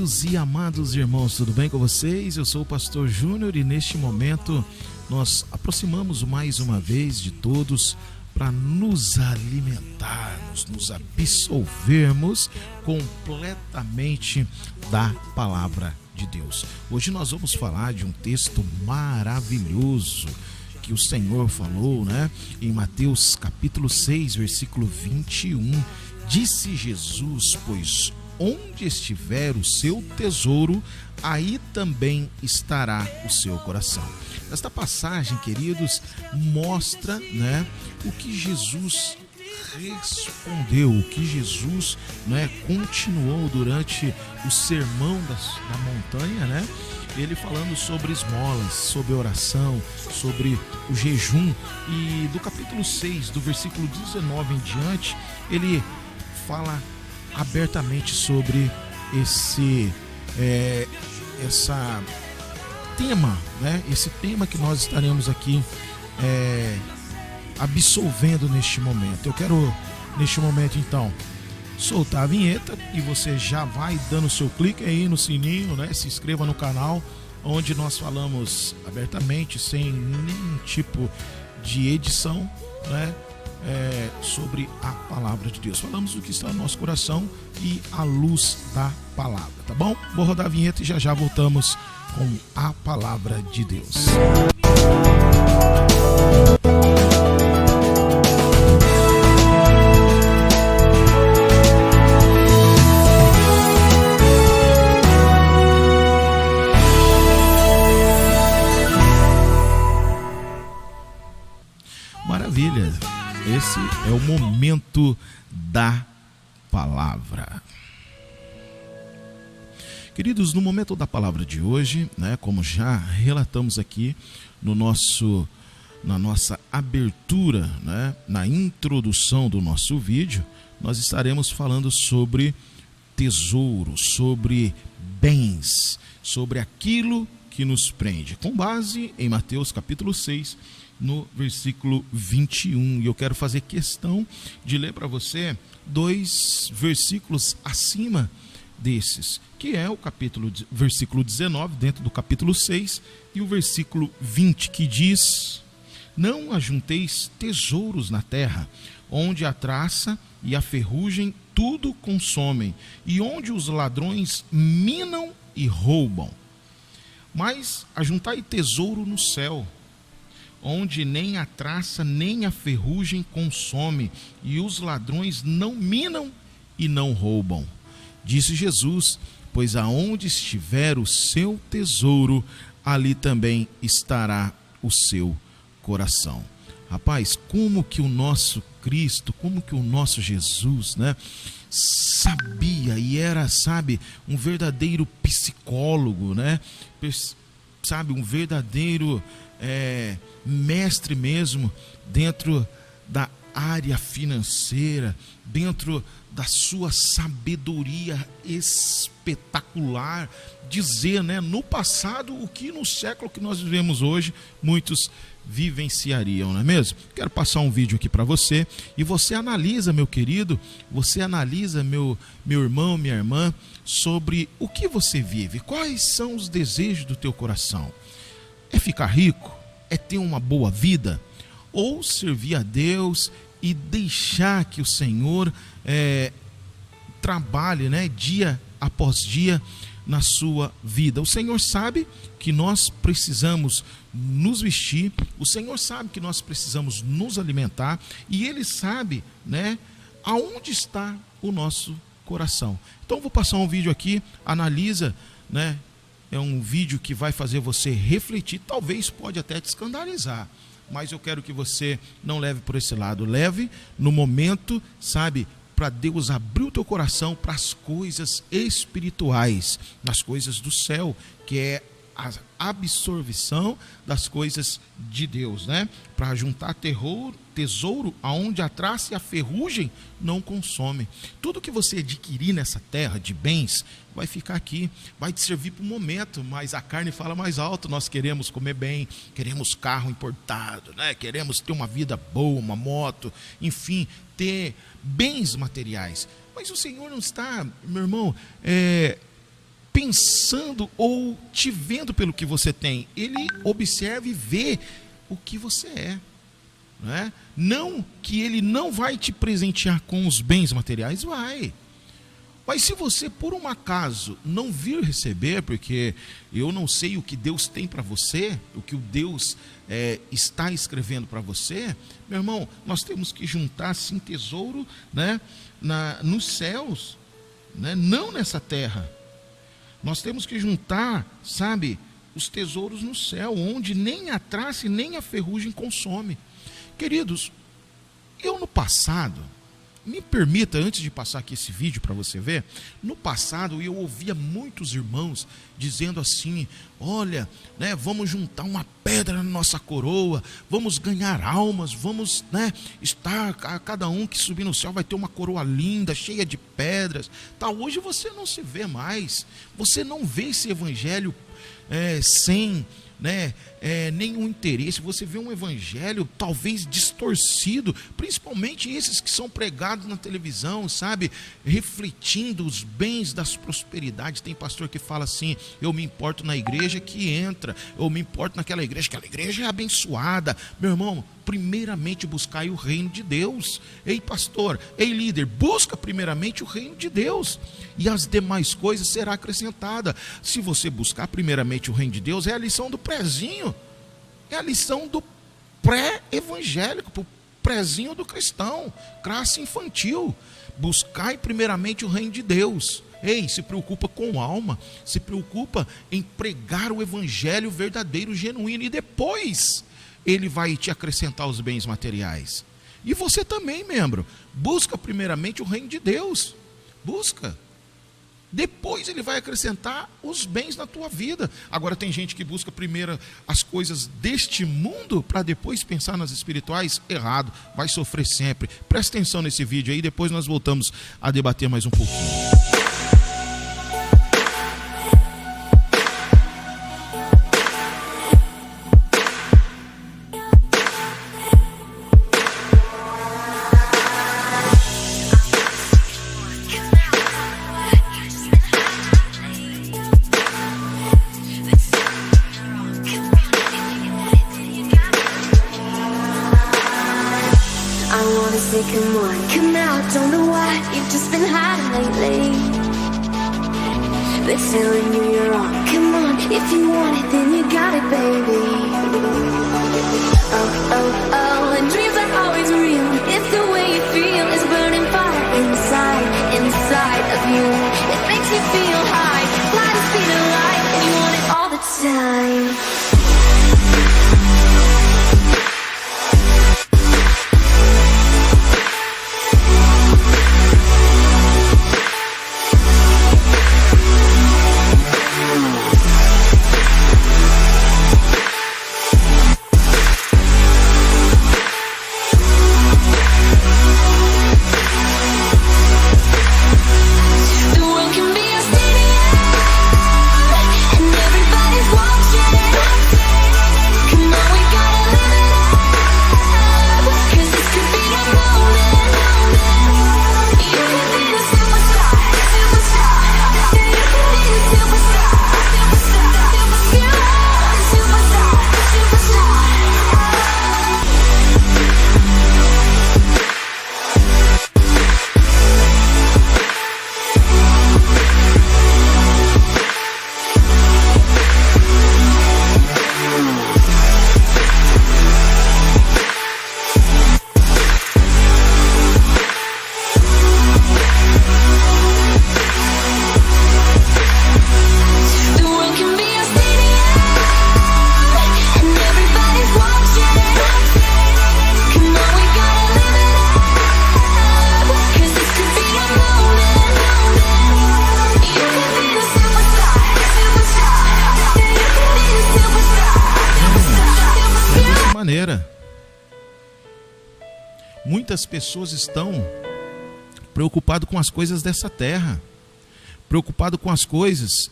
Queridos e amados irmãos, tudo bem com vocês? Eu sou o pastor Júnior e neste momento nós aproximamos mais uma vez de todos para nos alimentarmos, nos absolvermos completamente da palavra de Deus. Hoje nós vamos falar de um texto maravilhoso que o Senhor falou, em Mateus capítulo 6, versículo 21. Disse Jesus: pois onde estiver o seu tesouro, aí também estará o seu coração. Esta passagem, queridos, mostra, o que Jesus respondeu, o que Jesus, continuou durante o sermão da montanha, ele falando sobre esmolas, sobre oração, sobre o jejum. E do capítulo 6, do versículo 19 em diante, ele fala abertamente sobre esse tema, esse tema que nós estaremos aqui absolvendo neste momento. Eu quero, neste momento, então, soltar a vinheta e você já vai dando seu clique aí no sininho, se inscreva no canal, onde nós falamos abertamente, sem nenhum tipo de edição, sobre a palavra de Deus. Falamos do que está no nosso coração e à luz da palavra, tá bom? Vou rodar a vinheta e já voltamos com a palavra de Deus. Maravilha! Esse é o momento da palavra. Queridos, no momento da palavra de hoje, como já relatamos aqui na nossa abertura, na introdução do nosso vídeo, nós estaremos falando sobre tesouro, sobre bens, sobre aquilo que nos prende, com base em Mateus capítulo 6, no versículo 21. E eu quero fazer questão de ler para você 2 versículos acima desses, que é o versículo 19, dentro do capítulo 6, e o versículo 20, que diz: não ajunteis tesouros na terra, onde a traça e a ferrugem tudo consomem, e onde os ladrões minam e roubam. Mas ajuntai tesouro no céu, onde nem a traça nem a ferrugem consome, e os ladrões não minam e não roubam. Disse Jesus: pois aonde estiver o seu tesouro, ali também estará o seu coração. Rapaz, como que o nosso Cristo, como que o nosso Jesus, sabia e era, um verdadeiro psicólogo, um verdadeiro mestre mesmo dentro da área financeira, dentro da sua sabedoria espetacular, dizer, no passado o que no século que nós vivemos hoje muitos vivenciariam, não é mesmo? Quero passar um vídeo aqui para você e você analisa, meu querido, você analisa, meu irmão, minha irmã, sobre o que você vive, quais são os desejos do teu coração. É ficar rico? É ter uma boa vida? Ou servir a Deus e deixar que o Senhor trabalhe, dia após dia na sua vida? O Senhor sabe que nós precisamos nos vestir, o Senhor sabe que nós precisamos nos alimentar, e Ele sabe, aonde está o nosso coração. Então vou passar um vídeo aqui, analisa, é um vídeo que vai fazer você refletir, talvez pode até te escandalizar, mas eu quero que você não leve por esse lado, leve no momento, para Deus abrir o teu coração para as coisas espirituais, nas coisas do céu, que é a absorção das coisas de Deus, para juntar tesouro aonde a traça e a ferrugem não consomem. Tudo que você adquirir nessa terra de bens vai ficar aqui, vai te servir para o momento, mas a carne fala mais alto. Nós queremos comer bem, queremos carro importado, queremos ter uma vida boa, uma moto, enfim, ter bens materiais. Mas o Senhor não está, meu irmão, pensando ou te vendo pelo que você tem. Ele observa e vê o que você é. Não é? Não que ele não vai te presentear com os bens materiais, vai. Mas se você, por um acaso, não vir receber, porque eu não sei o que Deus tem para você, o que o Deus está escrevendo para você, meu irmão, nós temos que juntar, sim, tesouro, né, nos céus, né, não nessa terra. Nós temos que juntar, sabe, os tesouros no céu, onde nem a traça e nem a ferrugem consome. Queridos, eu no passado, me permita, antes de passar aqui esse vídeo para você ver, no passado eu ouvia muitos irmãos dizendo assim: olha, né, vamos juntar uma pedra na nossa coroa, vamos ganhar almas, vamos, né, estar, cada um que subir no céu vai ter uma coroa linda, cheia de pedras. Tá, hoje você não se vê mais, você não vê esse evangelho sem, né, nenhum interesse. Você vê um evangelho talvez distorcido, principalmente esses que são pregados na televisão, sabe, refletindo os bens das prosperidades. Tem pastor que fala assim: eu me importo na igreja que entra, eu me importo naquela igreja, aquela igreja é abençoada. Meu irmão, primeiramente buscai o reino de Deus. Ei pastor, ei líder, busca primeiramente o reino de Deus, e as demais coisas será acrescentada. Se você buscar primeiramente o reino de Deus, é a lição do prezinho, é a lição do pré-evangélico, o prezinho do cristão, classe infantil. Buscai primeiramente o reino de Deus. Ei, se preocupa com alma, se preocupa em pregar o evangelho verdadeiro, genuíno, e depois ele vai te acrescentar os bens materiais. E você também, membro, busca primeiramente o reino de Deus, busca. Depois ele vai acrescentar os bens na tua vida. Agora tem gente que busca primeiro as coisas deste mundo para depois pensar nas espirituais. Errado, vai sofrer sempre. Presta atenção nesse vídeo aí, depois nós voltamos a debater mais um pouquinho. Come on, come out, don't know why you've just been hiding lately. They're telling you you're wrong. Come on, if you want it, then you got it, baby. Oh, oh, oh, and dreams are always real. If the way you feel is burning fire inside of you. It makes you feel high, fly the speed of light, and you want it all the time. Muitas pessoas estão preocupadas com as coisas dessa terra, preocupadas com as coisas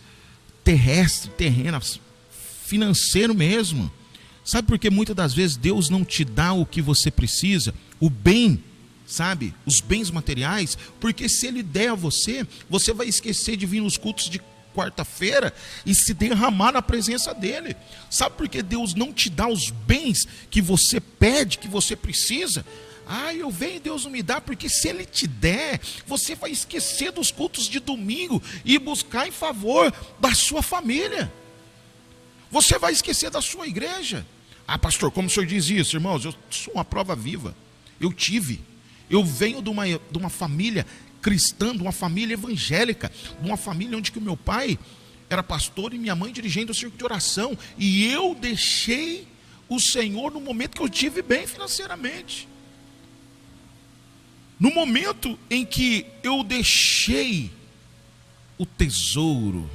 terrestres, terrenas, financeiro mesmo. Sabe por que muitas das vezes Deus não te dá o que você precisa, o bem, sabe, os bens materiais? Porque se Ele der a você, você vai esquecer de vir nos cultos de quarta-feira e se derramar na presença dele. Sabe por que Deus não te dá os bens que você pede, que você precisa? Eu venho e Deus não me dá, porque se Ele te der, você vai esquecer dos cultos de domingo e buscar em favor da sua família. Você vai esquecer da sua igreja. Pastor, como o senhor diz isso? Irmãos, eu sou uma prova viva. Eu venho de uma família cristã, de uma família evangélica, de uma família onde que o meu pai era pastor e minha mãe dirigente do círculo de oração. E eu deixei o Senhor no momento que eu tive bem financeiramente. No momento em que eu deixei o tesouro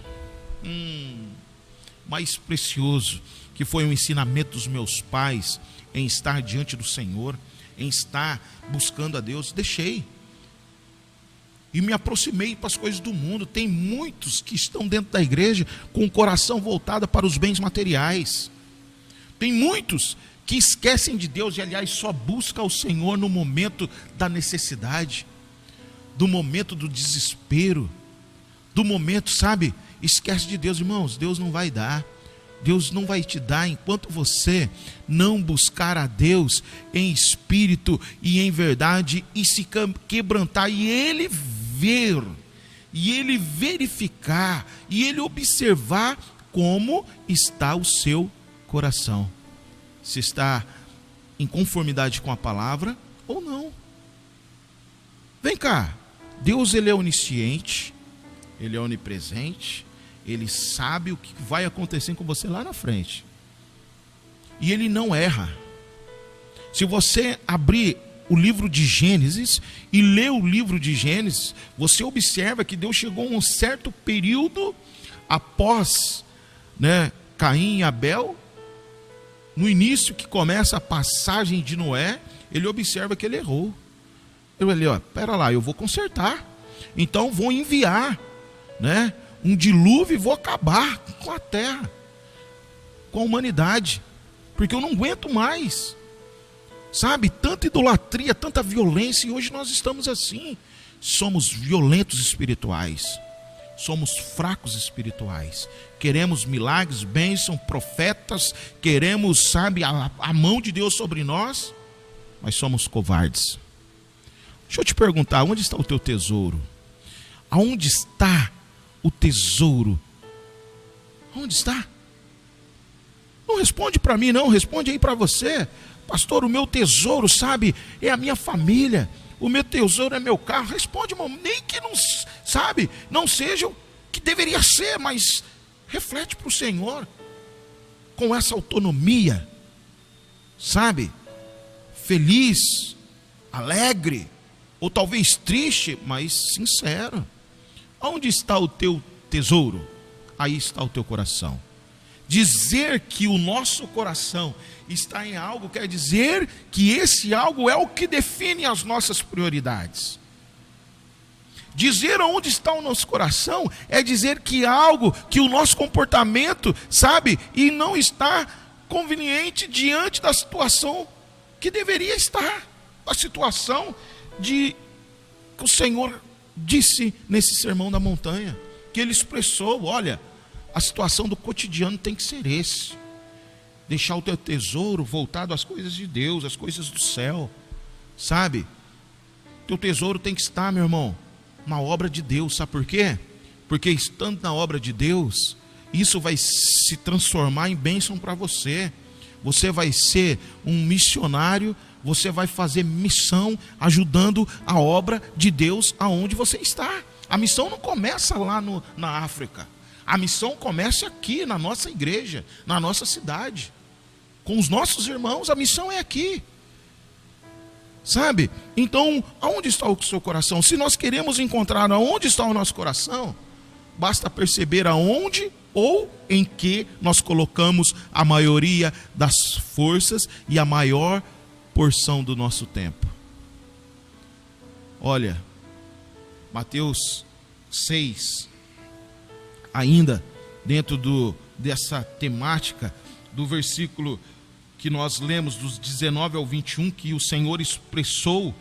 mais precioso, que foi o ensinamento dos meus pais, em estar diante do Senhor, em estar buscando a Deus, deixei. E me aproximei para as coisas do mundo. Tem muitos que estão dentro da igreja com o coração voltado para os bens materiais. Tem muitos que esquecem de Deus e, aliás, só buscam o Senhor no momento da necessidade, do momento do desespero, do momento, sabe, esquece de Deus. Irmãos, Deus não vai dar, Deus não vai te dar enquanto você não buscar a Deus em espírito e em verdade e se quebrantar e Ele ver, e Ele verificar, e Ele observar como está o seu coração. Se está em conformidade com a palavra ou não. Vem cá, Deus Ele é onisciente, Ele é onipresente, Ele sabe o que vai acontecer com você lá na frente. E Ele não erra. Se você abrir o livro de Gênesis e ler o livro de Gênesis, você observa que Deus chegou a um certo período após, Caim e Abel. No início que começa a passagem de Noé, ele observa que ele errou. Ele, pera lá, eu vou consertar. Então vou enviar, um dilúvio e vou acabar com a terra, com a humanidade, porque eu não aguento mais. Sabe, tanta idolatria, tanta violência, e hoje nós estamos assim. Somos violentos espirituais. Somos fracos espirituais. Queremos milagres, bênção, profetas. Queremos, a mão de Deus sobre nós. Mas somos covardes. Deixa eu te perguntar, onde está o teu tesouro? Aonde está o tesouro? Onde está? Não responde para mim não, responde aí para você. Pastor, o meu tesouro, é a minha família. O meu tesouro é meu carro. Responde, irmão, nem que não seja o que deveria ser, mas reflete para o Senhor com essa autonomia, feliz, alegre, ou talvez triste, mas sincero. Onde está o teu tesouro? Aí está o teu coração. Dizer que o nosso coração está em algo quer dizer que esse algo é o que define as nossas prioridades. Dizer onde está o nosso coração é dizer que algo, que o nosso comportamento, e não está conveniente diante da situação que deveria estar, a situação que o Senhor disse nesse sermão da montanha, que Ele expressou. Olha, a situação do cotidiano tem que ser esse. Deixar o teu tesouro voltado às coisas de Deus, às coisas do céu. Teu tesouro tem que estar, meu irmão, na obra de Deus. Sabe por quê? Porque estando na obra de Deus, isso vai se transformar em bênção para você. Você vai ser um missionário, você vai fazer missão ajudando a obra de Deus aonde você está. A missão não começa lá na África. A missão começa aqui, na nossa igreja, na nossa cidade. Com os nossos irmãos, a missão é aqui. Então, aonde está o seu coração? Se nós queremos encontrar aonde está o nosso coração, basta perceber aonde ou em que nós colocamos a maioria das forças e a maior porção do nosso tempo. Olha, Mateus 6, ainda dentro dessa temática, do versículo que nós lemos, dos 19 ao 21, que o Senhor expressou,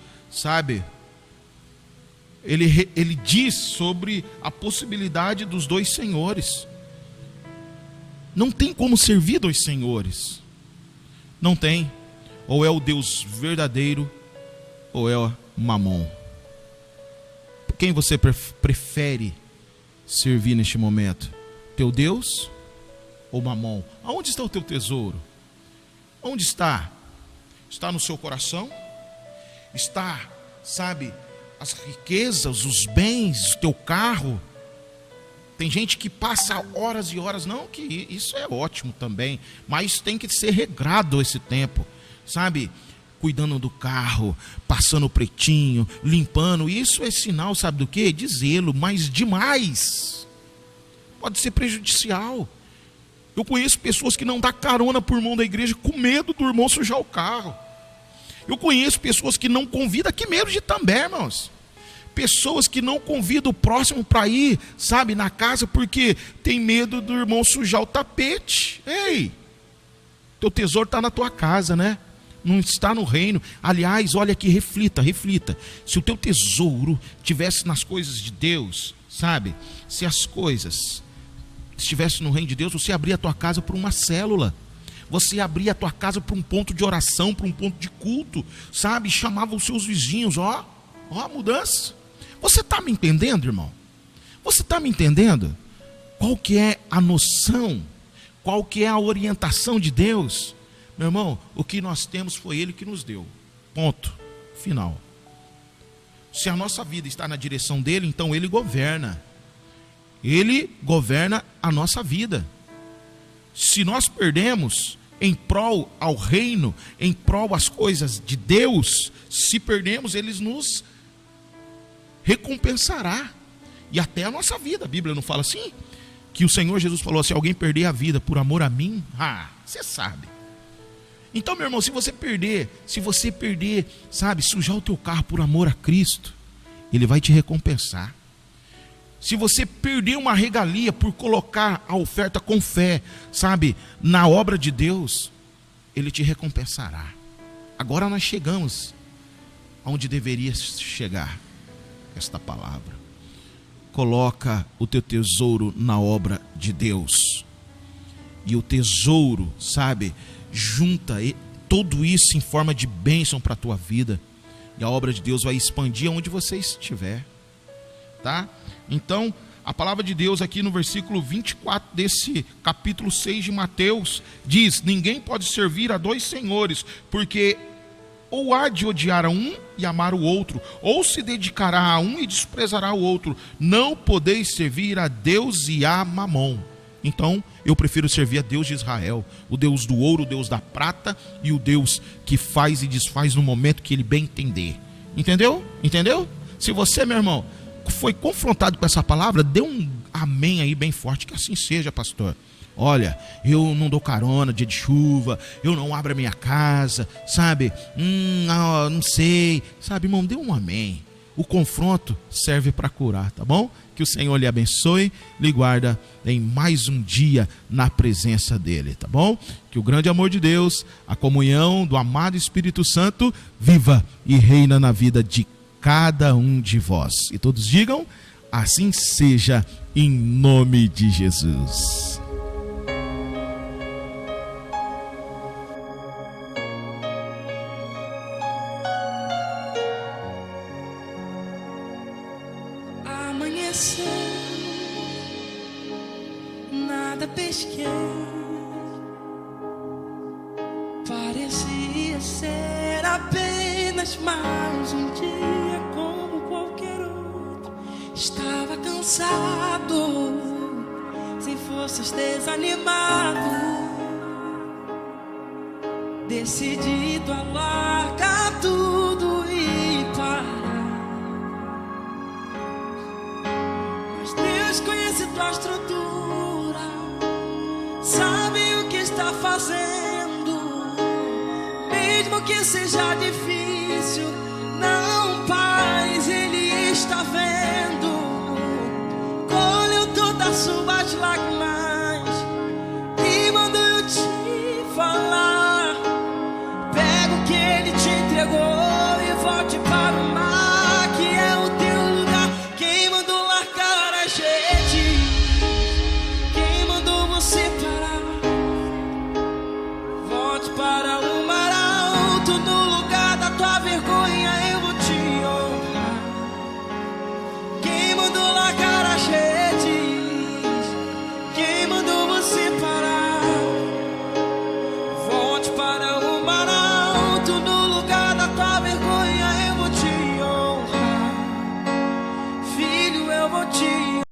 ele diz sobre a possibilidade dos dois senhores. Não tem como servir dois senhores. Não tem. Ou é o Deus verdadeiro, ou é o Mamon. Quem você prefere servir neste momento? Teu Deus ou Mamon? Aonde está o teu tesouro? Onde está? Está no seu coração? Está, sabe, as riquezas, os bens, o teu carro? Tem gente que passa horas e horas, não, que isso é ótimo também, mas tem que ser regrado esse tempo, sabe? Cuidando do carro, passando o pretinho, limpando, isso é sinal, sabe do quê? De zelo, mas demais. Pode ser prejudicial. Eu conheço pessoas que não dão carona por irmão da igreja com medo do irmão sujar o carro. Eu conheço pessoas que não convidam, que medo de também, irmãos. Pessoas que não convidam o próximo para ir, sabe, na casa, porque tem medo do irmão sujar o tapete. Ei, teu tesouro está na tua casa, né? Não está no reino. Aliás, olha aqui, reflita. Se o teu tesouro estivesse nas coisas de Deus, sabe? Se as coisas estivessem no reino de Deus, você abria a tua casa para uma célula. Você abria a tua casa para um ponto de oração, para um ponto de culto, sabe? Chamava os seus vizinhos, ó a mudança. Você está me entendendo, irmão? Você está me entendendo? Qual que é a noção? Qual que é a orientação de Deus? Meu irmão, o que nós temos foi Ele que nos deu. Ponto. Final. Se a nossa vida está na direção dEle, então Ele governa. Ele governa a nossa vida. Se nós perdemos em prol ao reino, em prol às coisas de Deus, se perdemos, Ele nos recompensará. E até a nossa vida, a Bíblia não fala assim? Que o Senhor Jesus falou, se alguém perder a vida por amor a mim, você sabe. Então, meu irmão, se você perder, sabe, sujar o teu carro por amor a Cristo, Ele vai te recompensar. Se você perder uma regalia por colocar a oferta com fé, sabe, na obra de Deus, Ele te recompensará. Agora nós chegamos onde deveria chegar esta palavra. Coloca o teu tesouro na obra de Deus. E o tesouro, sabe, junta tudo isso em forma de bênção para a tua vida. E a obra de Deus vai expandir onde você estiver. Tá? Então, a palavra de Deus aqui no versículo 24 desse capítulo 6 de Mateus diz: ninguém pode servir a dois senhores, porque ou há de odiar a um e amar o outro, ou se dedicará a um e desprezará o outro. Não podeis servir a Deus e a Mamon. Então, eu prefiro servir a Deus de Israel, o Deus do ouro, o Deus da prata e o Deus que faz e desfaz no momento que Ele bem entender. Entendeu? Entendeu? Se você, meu irmão, foi confrontado com essa palavra, dê um amém aí bem forte, que assim seja, pastor. Olha, eu não dou carona dia de chuva, eu não abro a minha casa, sabe? Não sei, sabe, irmão, dê um amém. O confronto serve para curar, tá bom? Que o Senhor lhe abençoe, lhe guarda em mais um dia na presença dEle, tá bom? Que o grande amor de Deus, a comunhão do amado Espírito Santo, viva e reina na vida de cada um de vós. E todos digam, assim seja, em nome de Jesus. Amanheceu, nada pesquei, parecia ser apenas mais um dia como qualquer outro. Estava cansado, sem forças, desanimado, decidido a largar tudo e parar. Mas Deus conhece tua estrutura, sabe o que está fazendo, mesmo que seja difícil. Não, paz, Ele está vendo. Colheu todas as suas lágrimas e mandou eu te falar. Pega o que Ele te entregou e volte para o mar, que é o teu lugar. mexer.